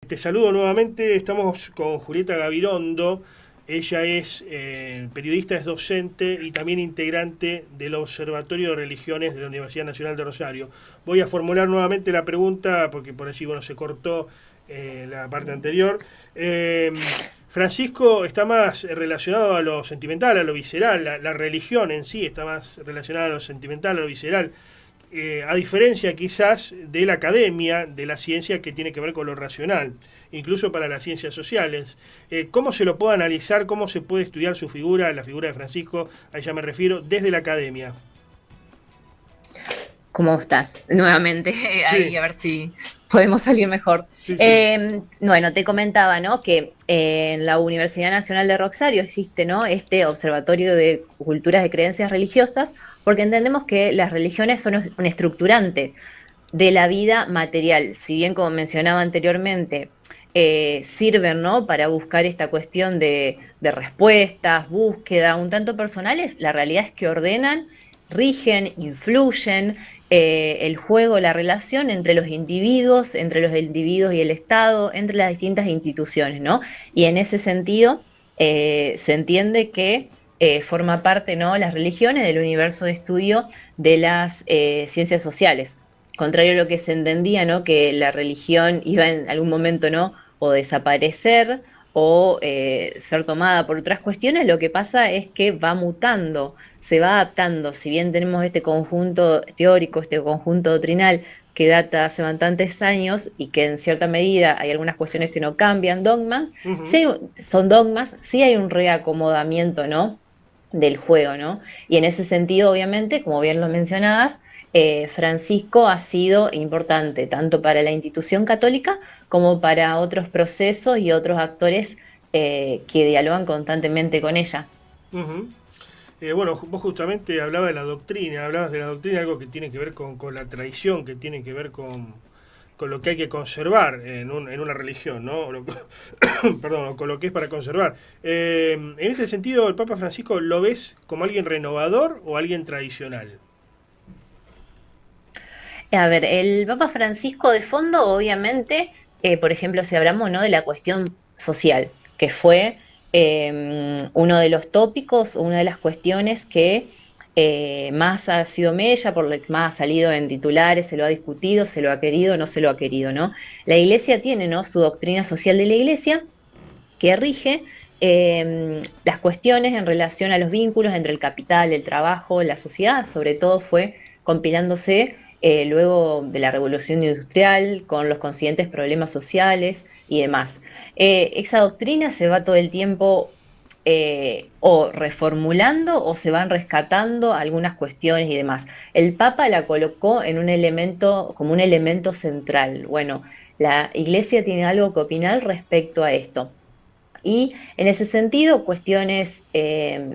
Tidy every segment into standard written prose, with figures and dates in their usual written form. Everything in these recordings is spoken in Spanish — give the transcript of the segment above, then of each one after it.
Te saludo nuevamente, estamos con Julieta Gavirondo. Ella es periodista, es docente y también integrante del Observatorio de Religiones de la Universidad Nacional de Rosario. Voy a formular nuevamente la pregunta porque por allí se cortó la parte anterior. Francisco está más relacionado a lo sentimental, a lo visceral. La religión en sí está más relacionada a lo sentimental, a lo visceral. A diferencia quizás de la academia, de la ciencia que tiene que ver con lo racional, incluso para las ciencias sociales. ¿Cómo se lo puede analizar, cómo se puede estudiar su figura, la figura de Francisco, a ella me refiero, desde la academia? ¿Cómo estás? Nuevamente, ahí Sí, a ver si podemos salir mejor. sí, sí. Bueno, te comentaba, ¿no? Que en la Universidad Nacional de Rosario existe, ¿no? Este Observatorio de Culturas de Creencias Religiosas, porque entendemos que las religiones son un estructurante de la vida material. Si bien, como mencionaba anteriormente, sirven, ¿no? Para buscar esta cuestión de respuestas, búsqueda, un tanto personales, la realidad es que ordenan, rigen, influyen el juego, la relación entre los individuos y el Estado, entre las distintas instituciones, ¿no? Y en ese sentido se entiende que forma parte, ¿no? Las religiones del universo de estudio de las ciencias sociales. Contrario a lo que se entendía, ¿no? Que la religión iba en algún momento, ¿no? O desaparecer o ser tomada por otras cuestiones, lo que pasa es que va mutando, se va adaptando. Si bien tenemos este conjunto teórico, este conjunto doctrinal que data hace bastantes años y que en cierta medida hay algunas cuestiones que no cambian, dogmas, Ujú. sí son dogmas, sí hay un reacomodamiento, ¿no? Del juego, ¿no? Y en ese sentido, obviamente, como bien lo mencionabas, Francisco ha sido importante tanto para la institución católica como para otros procesos y otros actores que dialogan constantemente con ella. Ujú. Bueno, vos justamente hablabas de la doctrina, algo que tiene que ver con la tradición, que tiene que ver con lo que hay que conservar en una religión, ¿no? Perdón, con lo que es para conservar. En este sentido, el Papa Francisco, ¿lo ves como alguien renovador o alguien tradicional? A ver, el Papa Francisco de fondo, obviamente, por ejemplo, si hablamos, ¿no? De la cuestión social, que fue uno de los tópicos, una de las cuestiones que más ha sido mella, por lo que más ha salido en titulares, se lo ha discutido, se lo ha querido, no se lo ha querido, ¿no? La Iglesia tiene, ¿no? Su doctrina social de la Iglesia que rige las cuestiones en relación a los vínculos entre el capital, el trabajo, la sociedad, sobre todo fue compilándose luego de la revolución industrial con los consiguientes problemas sociales y demás. Esa doctrina se va todo el tiempo o reformulando o se van rescatando algunas cuestiones y demás. El Papa la colocó en un elemento, como un elemento central. Bueno, la Iglesia tiene algo que opinar respecto a esto. Y en ese sentido, cuestiones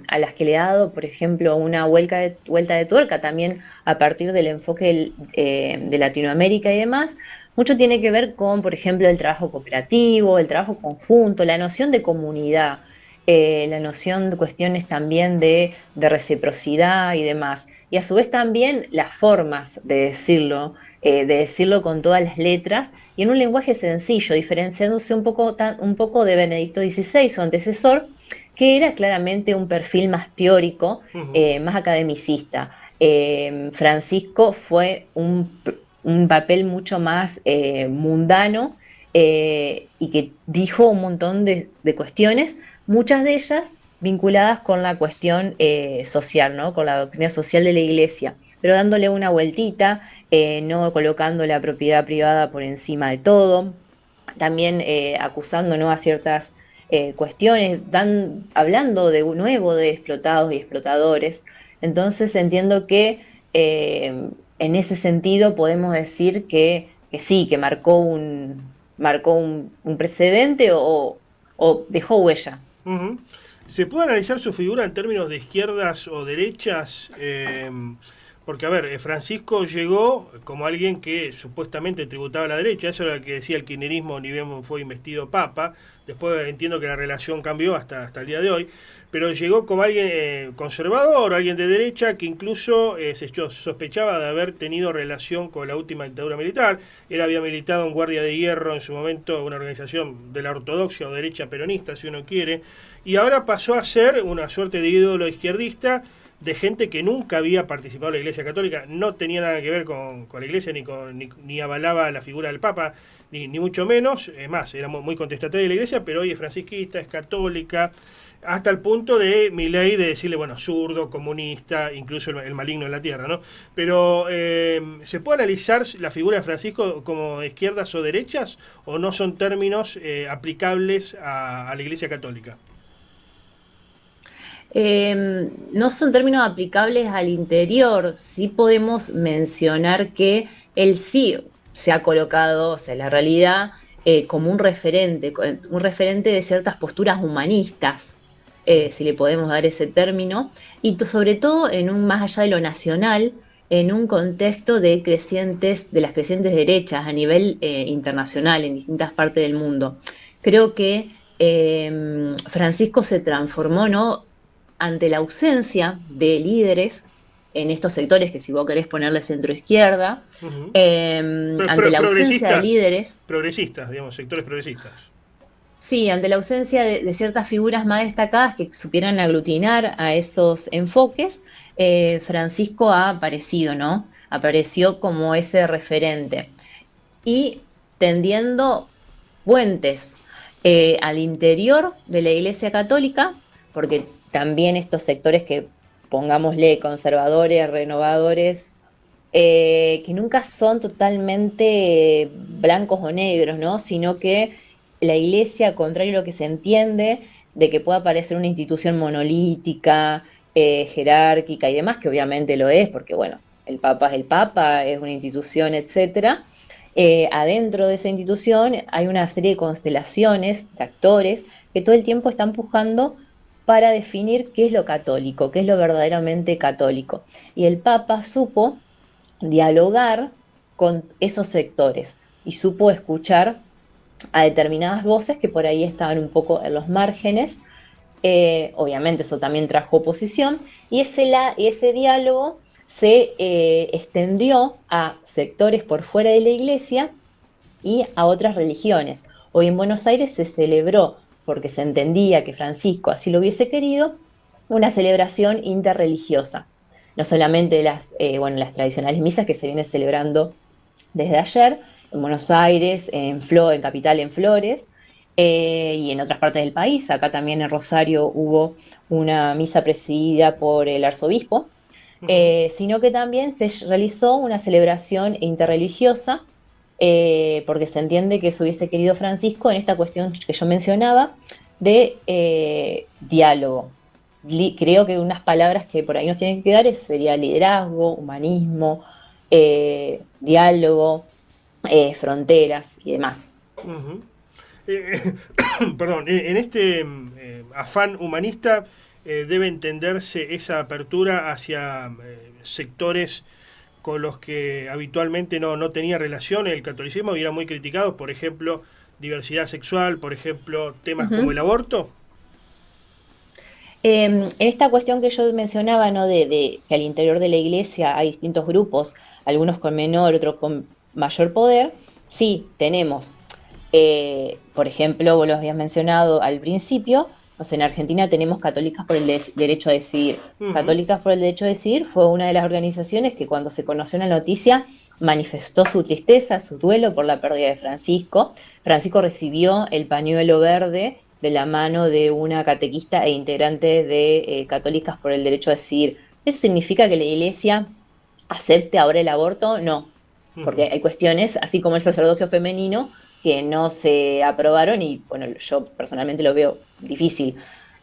a las que le ha dado, por ejemplo, una vuelta de tuerca también a partir del enfoque de Latinoamérica y demás, mucho tiene que ver con, por ejemplo, el trabajo cooperativo, el trabajo conjunto, la noción de comunidad, la noción de cuestiones también de reciprocidad y demás. Y a su vez también las formas de decirlo con todas las letras y en un lenguaje sencillo, diferenciándose un poco de Benedicto XVI, su antecesor, que era claramente un perfil más teórico, Ujú. más academicista. Francisco fue un papel mucho más mundano y que dijo un montón de cuestiones, muchas de ellas vinculadas con la cuestión social, ¿no? Con la doctrina social de la Iglesia, pero dándole una vueltita, no colocando la propiedad privada por encima de todo, también acusando, ¿no? A ciertas cuestiones, hablando de nuevo de explotados y explotadores. Entonces entiendo que en ese sentido podemos decir que sí, que marcó un precedente o dejó huella. Ujú. ¿Se puede analizar su figura en términos de izquierdas o derechas? Porque, a ver, Francisco llegó como alguien que supuestamente tributaba a la derecha, eso era lo que decía el kirchnerismo, ni bien fue investido papa. Después entiendo que la relación cambió hasta el día de hoy, pero llegó como alguien conservador, alguien de derecha, que incluso sospechaba de haber tenido relación con la última dictadura militar. Él había militado en Guardia de Hierro en su momento, una organización de la ortodoxia o derecha peronista, si uno quiere, y ahora pasó a ser una suerte de ídolo izquierdista, de gente que nunca había participado en la Iglesia Católica, no tenía nada que ver con la Iglesia, ni avalaba la figura del Papa, ni mucho menos. Es más, era muy contestataria de la Iglesia, pero hoy es francisquista, es católica, hasta el punto de Milei de decirle, bueno, zurdo, comunista, incluso el maligno en la tierra, ¿no? Pero, ¿se puede analizar la figura de Francisco como izquierdas o derechas, o no son términos aplicables a la Iglesia Católica? No son términos aplicables al interior. Sí podemos mencionar que él sí se ha colocado, o sea, la realidad, como un referente de ciertas posturas humanistas, si le podemos dar ese término, y sobre todo más allá de lo nacional, en un contexto de las crecientes derechas a nivel internacional en distintas partes del mundo. Creo que Francisco se transformó, ¿no?, ante la ausencia de líderes en estos sectores, que si vos querés ponerle centro-izquierda, ante la ausencia de líderes... Progresistas, digamos, sectores progresistas. Sí, ante la ausencia de ciertas figuras más destacadas que supieran aglutinar a esos enfoques, Francisco ha aparecido, ¿no? Apareció como ese referente y tendiendo puentes al interior de la Iglesia Católica, porque también estos sectores que, pongámosle, conservadores, renovadores, que nunca son totalmente blancos o negros, ¿no? Sino que la Iglesia, contrario a lo que se entiende, de que pueda parecer una institución monolítica, jerárquica y demás, que obviamente lo es, porque bueno, el Papa, es una institución, etcétera. Adentro de esa institución hay una serie de constelaciones, de actores, que todo el tiempo están pujando para definir qué es lo católico, qué es lo verdaderamente católico. Y el Papa supo dialogar con esos sectores y supo escuchar a determinadas voces que por ahí estaban un poco en los márgenes. Obviamente eso también trajo oposición, y ese diálogo se extendió a sectores por fuera de la Iglesia y a otras religiones. Hoy en Buenos Aires se celebró, porque se entendía que Francisco así lo hubiese querido, una celebración interreligiosa. No solamente las tradicionales misas que se vienen celebrando desde ayer, en Buenos Aires, en Capital, en Flores, y en otras partes del país. Acá también en Rosario hubo una misa presidida por el arzobispo, sino que también se realizó una celebración interreligiosa, porque se entiende que se hubiese querido Francisco en esta cuestión que yo mencionaba de diálogo. Creo que unas palabras que por ahí nos tienen que quedar sería liderazgo, humanismo, diálogo, fronteras y demás. Perdón, en este afán humanista debe entenderse esa apertura hacia sectores con los que habitualmente no tenía relación el catolicismo y eran muy criticados, por ejemplo, diversidad sexual, por ejemplo, temas como el aborto. En esta cuestión que yo mencionaba, ¿no?, de que al interior de la Iglesia hay distintos grupos, algunos con menor, otros con mayor poder, sí, tenemos, por ejemplo, vos lo habías mencionado al principio, en Argentina tenemos Católicas por el Derecho a Decidir. Católicas por el Derecho a Decidir fue una de las organizaciones que, cuando se conoció la noticia, manifestó su tristeza, su duelo por la pérdida de Francisco. Francisco recibió el pañuelo verde de la mano de una catequista e integrante de Católicas por el Derecho a Decidir. ¿Eso significa que la Iglesia acepte ahora el aborto? No, porque hay cuestiones, así como el sacerdocio femenino, que no se aprobaron y, bueno, yo personalmente lo veo difícil.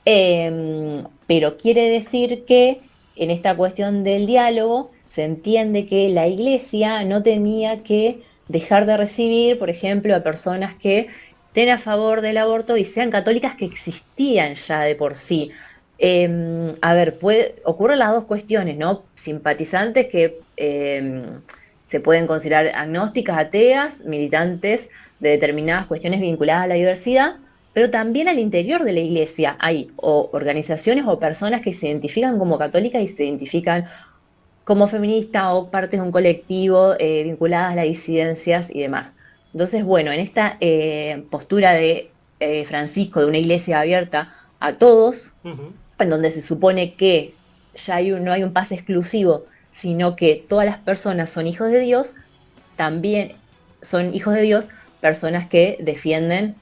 Pero quiere decir que en esta cuestión del diálogo se entiende que la Iglesia no tenía que dejar de recibir, por ejemplo, a personas que estén a favor del aborto y sean católicas, que existían ya de por sí. A ver, ocurren las dos cuestiones, ¿no? Simpatizantes que se pueden considerar agnósticas, ateas, militantes de determinadas cuestiones vinculadas a la diversidad, pero también al interior de la iglesia hay organizaciones o personas que se identifican como católicas y se identifican como feministas o parte de un colectivo vinculadas a las disidencias y demás. Entonces, bueno, en esta postura de Francisco de una iglesia abierta a todos, Ujú. en donde se supone que ya no hay un pase exclusivo, sino que todas las personas son hijos de Dios, también son hijos de Dios personas que defienden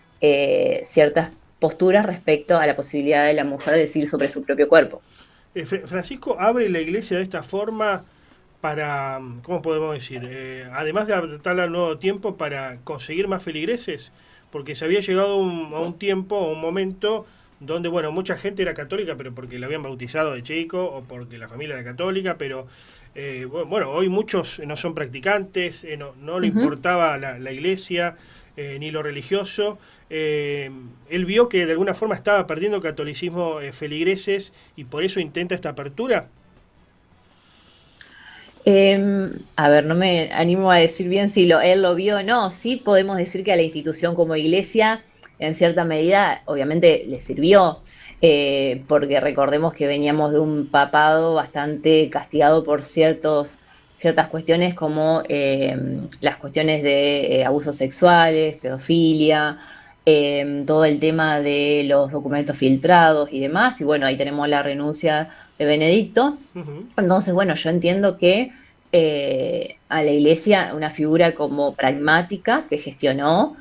ciertas posturas respecto a la posibilidad de la mujer de decidir sobre su propio cuerpo. Francisco abre la iglesia de esta forma para, ¿cómo podemos decir? Además de adaptarla al nuevo tiempo, para conseguir más feligreses, porque se había llegado a un tiempo, a un momento donde, bueno, mucha gente era católica, pero porque la habían bautizado de chico o porque la familia era católica, pero bueno, hoy muchos no son practicantes, no le Ujú. importaba la iglesia ni lo religioso. Él vio que de alguna forma estaba perdiendo el catolicismo feligreses y por eso intenta esta apertura. A ver, no me animo a decir bien si él lo vio o no. Sí podemos decir que a la institución como iglesia, en cierta medida, obviamente le sirvió, porque recordemos que veníamos de un papado bastante castigado por ciertas cuestiones como las cuestiones de abusos sexuales, pedofilia, todo el tema de los documentos filtrados y demás. Y bueno, ahí tenemos la renuncia de Benedicto. Ujú. Entonces, bueno, yo entiendo que a la iglesia una figura como pragmática que gestionó,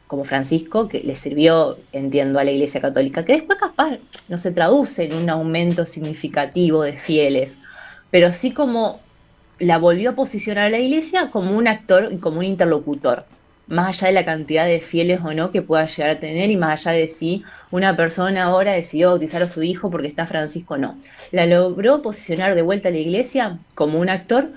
como Francisco, que le sirvió, entiendo, a la iglesia católica, que después capaz no se traduce en un aumento significativo de fieles, pero sí como la volvió a posicionar a la iglesia como un actor y como un interlocutor, más allá de la cantidad de fieles o no que pueda llegar a tener y más allá de si una persona ahora decidió bautizar a su hijo porque está Francisco o no. La logró posicionar de vuelta a la iglesia como un actor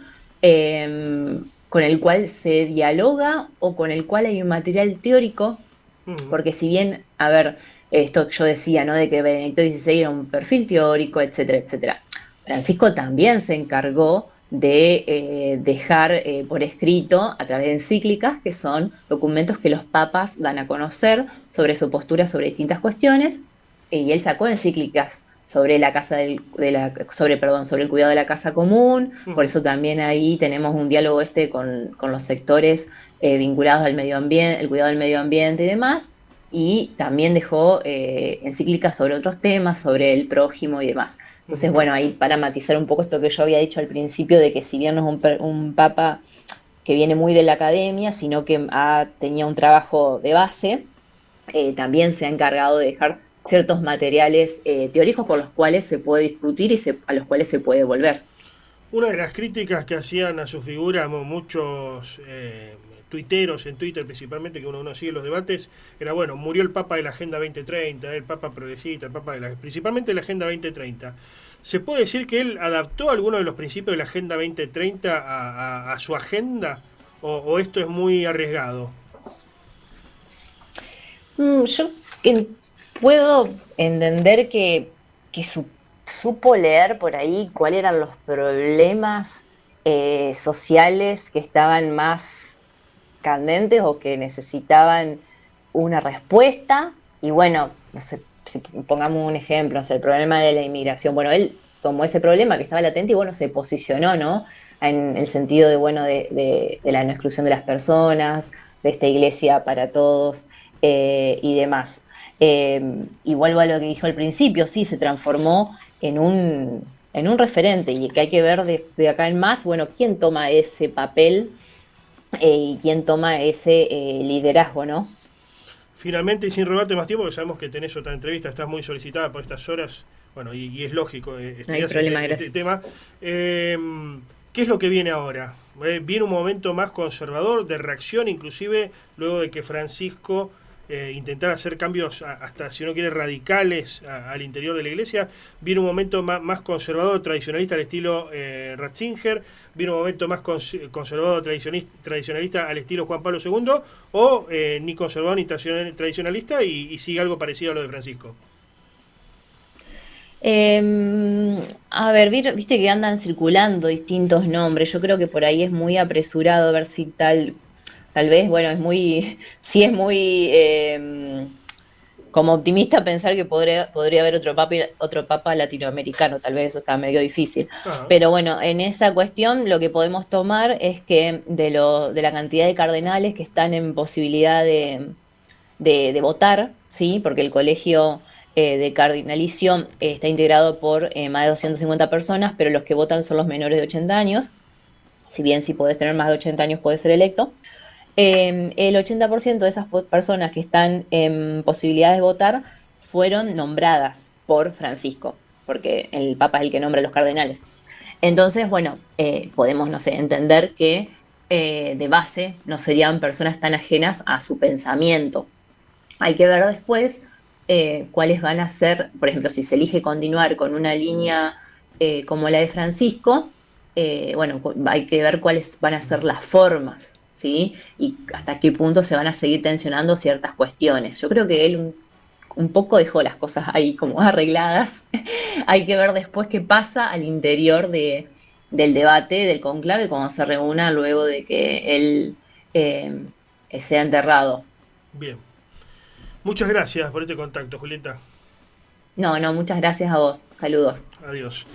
con el cual se dialoga o con el cual hay un material teórico, Ujú. porque si bien, a ver, esto que yo decía, ¿no? De que Benedicto XVI era un perfil teórico, etcétera, etcétera. Francisco también se encargó de dejar por escrito a través de encíclicas, que son documentos que los papas dan a conocer sobre su postura sobre distintas cuestiones, y él sacó encíclicas sobre la casa sobre el cuidado de la casa común. Por Ujú. eso también ahí tenemos un diálogo con los sectores vinculados al medio ambiente, el cuidado del medio ambiente y demás, y también dejó encíclicas sobre otros temas, sobre el prójimo y demás. Entonces, Ujú. bueno, ahí para matizar un poco esto que yo había dicho al principio, de que si bien no es un papa que viene muy de la academia, sino que tenía un trabajo de base, también se ha encargado de dejar ciertos materiales teóricos por los cuales se puede discutir y a los cuales se puede volver. Una de las críticas que hacían a su figura muchos tuiteros en Twitter principalmente, que uno sigue los debates, era, bueno, murió el Papa de la Agenda 2030, el Papa progresista, el Papa principalmente de la Agenda 2030. ¿Se puede decir que él adaptó algunos de los principios de la Agenda 2030 a su agenda? O esto es muy arriesgado? Yo puedo entender que supo leer por ahí cuáles eran los problemas sociales que estaban más candentes o que necesitaban una respuesta. Y bueno, no sé, si pongamos un ejemplo, no sé, el problema de la inmigración. Bueno, él tomó ese problema que estaba latente y bueno, se posicionó, ¿no? En el sentido de, bueno, de la no exclusión de las personas, de esta iglesia para todos y demás. Y vuelvo a lo que dijo al principio, sí, se transformó en un referente y que hay que ver de acá en más, bueno, quién toma ese papel y quién toma ese liderazgo, ¿no? Finalmente, y sin robarte más tiempo, porque sabemos que tenés otra entrevista, estás muy solicitada por estas horas, bueno, y es lógico, No hay estudiás problema, este gracias. tema. Eh, ¿Qué es lo que viene ahora? Viene un momento más conservador, de reacción, inclusive luego de que Francisco intentara hacer cambios, hasta si uno quiere radicales, al interior de la iglesia. Viene un momento más conservador, tradicionalista al estilo Ratzinger. Viene un momento más conservador, tradicionalista al estilo Juan Pablo II. O ni conservador ni tradicionalista y sigue algo parecido a lo de Francisco. A ver, viste que andan circulando distintos nombres. Yo creo que por ahí es muy apresurado ver si tal vez, bueno, sí es muy como optimista pensar que podría haber otro papa latinoamericano. Tal vez eso está medio difícil. Ajá, Pero bueno, en esa cuestión lo que podemos tomar es que de la cantidad de cardenales que están en posibilidad de votar, ¿sí? Porque el colegio de cardinalicio está integrado por más de 250 personas, pero los que votan son los menores de 80 años. Si bien si podés tener más de 80 años puedes ser electo. El 80% de esas personas que están en posibilidad de votar fueron nombradas por Francisco, porque el Papa es el que nombra a los cardenales. Entonces, bueno, podemos, no sé, entender que de base no serían personas tan ajenas a su pensamiento. Hay que ver después cuáles van a ser, por ejemplo, si se elige continuar con una línea como la de Francisco, bueno, hay que ver cuáles van a ser las formas, ¿sí? Y hasta qué punto se van a seguir tensionando ciertas cuestiones. Yo creo que él un poco dejó las cosas ahí como arregladas. Hay que ver después qué pasa al interior del debate, del conclave, cuando se reúna luego de que él eh, sea enterrado. bien. Muchas gracias por este contacto, Julieta. No, no, muchas gracias a vos. Saludos. Adiós.